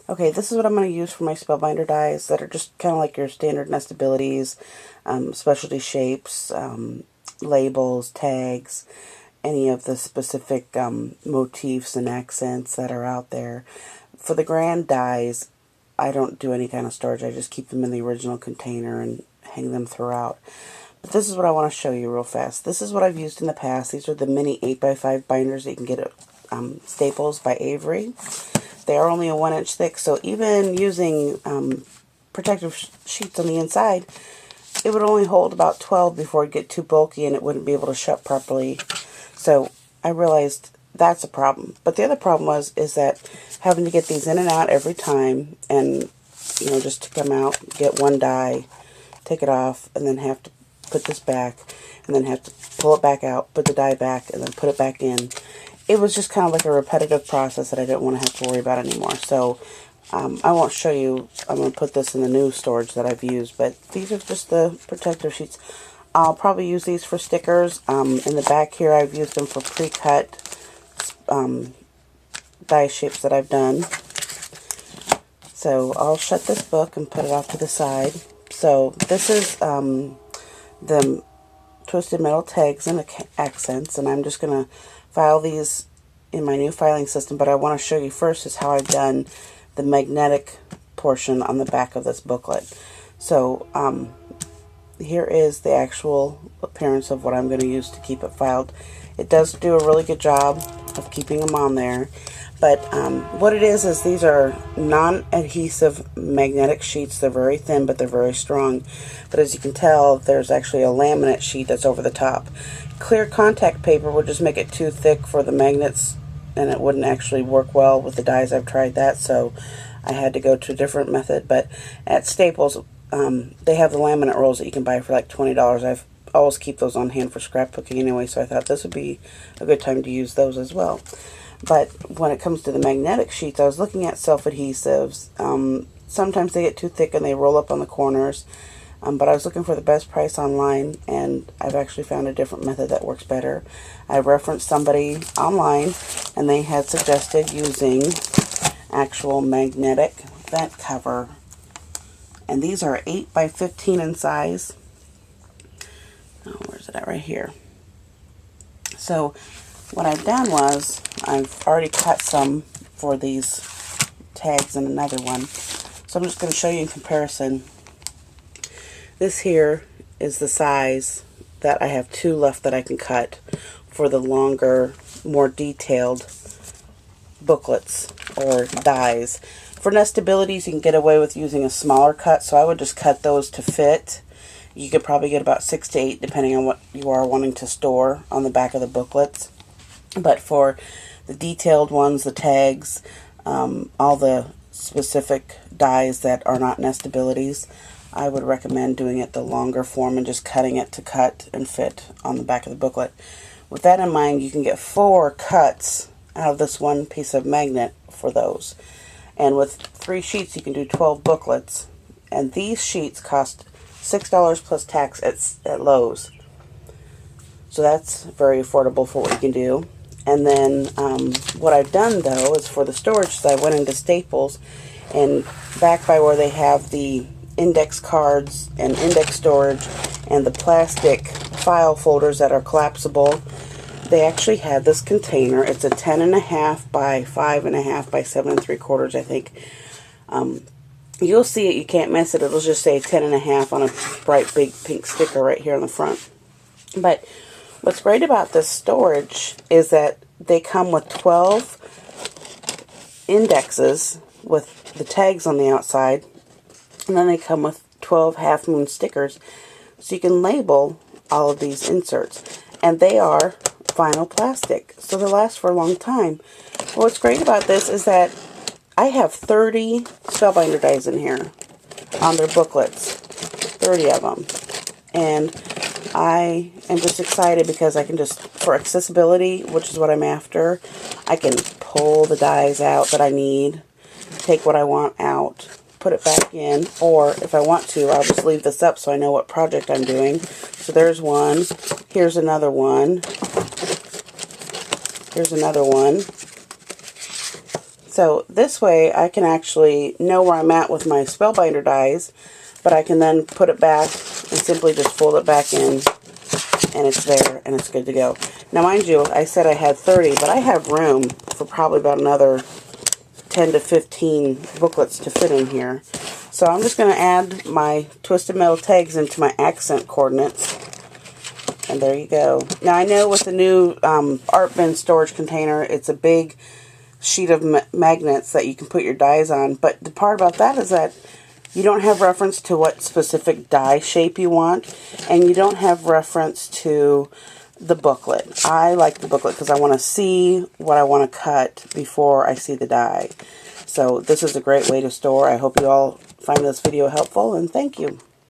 Okay, this is what I'm going to use for my Spellbinder dies that are just kind of like your standard nestabilities, specialty shapes, labels, tags, any of the specific motifs and accents that are out there. For the grand dies, I don't do any kind of storage. I just keep them in the original container and hang them throughout. But this is what I want to show you real fast. This is what I've used in the past. These are the mini 8x5 binders that you can get at Staples by Avery. They are only a 1-inch thick, so even using protective sheets on the inside, it would only hold about 12 before it get too bulky and it wouldn't be able to shut properly. So I realized that's a problem. But the other problem is that having to get these in and out every time, and just to come out, get one die, take it off, and then have to put this back, and then have to pull it back out, put the die back, and then put it back in. It was just kind of like a repetitive process that I didn't want to have to worry about anymore. So I won't show you. I'm going to put this in the new storage that I've used, but these are just the protective sheets. I'll probably use these for stickers. In the back here, I've used them for pre-cut die shapes that I've done. So I'll shut this book and put it off to the side. So this is the twisted metal tags and accents, and I'm just going to file these in my new filing system, but I want to show you first is how I've done the magnetic portion on the back of this booklet. So here is the actual appearance of what I'm going to use to keep it filed. It does do a really good job of keeping them on there, but what it is these are non-adhesive magnetic sheets. They're very thin, but they're very strong. But as you can tell, there's actually a laminate sheet that's over the top. Clear contact paper would just make it too thick for the magnets, and it wouldn't actually work well with the dies. I've tried that, so I had to go to a different method. But at Staples, they have the laminate rolls that you can buy for like $20. I've always keep those on hand for scrapbooking anyway, so I thought this would be a good time to use those as well. But when it comes to the magnetic sheets, I was looking at self-adhesives. Sometimes they get too thick and they roll up on the corners. But I was looking for the best price online, and I've actually found a different method that works better. I referenced somebody online, and they had suggested using actual magnetic vent cover. And these are 8 by 15 in size. Oh, where's it at? Right here. So what I've done was I've already cut some for these tags and another one. So I'm just going to show you in comparison. This here is the size that I have 2 left that I can cut for the longer, more detailed booklets or dies. For nestabilities, you can get away with using a smaller cut, so I would just cut those to fit. You could probably get about 6 to 8 depending on what you are wanting to store on the back of the booklets. But for the detailed ones, the tags, all the specific dies that are not nestabilities, I would recommend doing it the longer form and just cutting it to cut and fit on the back of the booklet. With that in mind, you can get 4 cuts out of this one piece of magnet for those. And with 3 sheets, you can do 12 booklets. And these sheets cost $6 plus tax at Lowe's. So that's very affordable for what you can do. And then what I've done, though, is for the storage, so I went into Staples, and back by where they have the index cards and index storage and the plastic file folders that are collapsible, they actually had this container. It's a 10.5 by 5.5 by 7 3/4, I think. You'll see it, you can't miss it. It'll just say 10.5 on a bright big pink sticker right here on the front. But what's great about this storage is that they come with 12 indexes with the tags on the outside, and then they come with 12 half moon stickers, so you can label all of these inserts. And they are vinyl plastic, so they last for a long time. What's great about this is that I have 30 Spellbinder dies in here on their booklets, 30 of them. And I am just excited because I can just, for accessibility, which is what I'm after, I can pull the dies out that I need, take what I want out, put it back in, or if I want to, I'll just leave this up so I know what project I'm doing. So there's one, here's another one, here's another one. So this way I can actually know where I'm at with my Spellbinder dies, but I can then put it back and simply just fold it back in, and it's there and it's good to go. Now mind you, I said I had 30, but I have room for probably about another 10 to 15 booklets to fit in here. So I'm just going to add my twisted metal tags into my accent coordinates. And there you go. Now I know with the new art bin storage container, it's a big sheet of magnets that you can put your dies on. But the part about that is that you don't have reference to what specific die shape you want. And you don't have reference to the booklet. I like the booklet because I want to see what I want to cut before I see the die. So this is a great way to store. I hope you all find this video helpful, and thank you.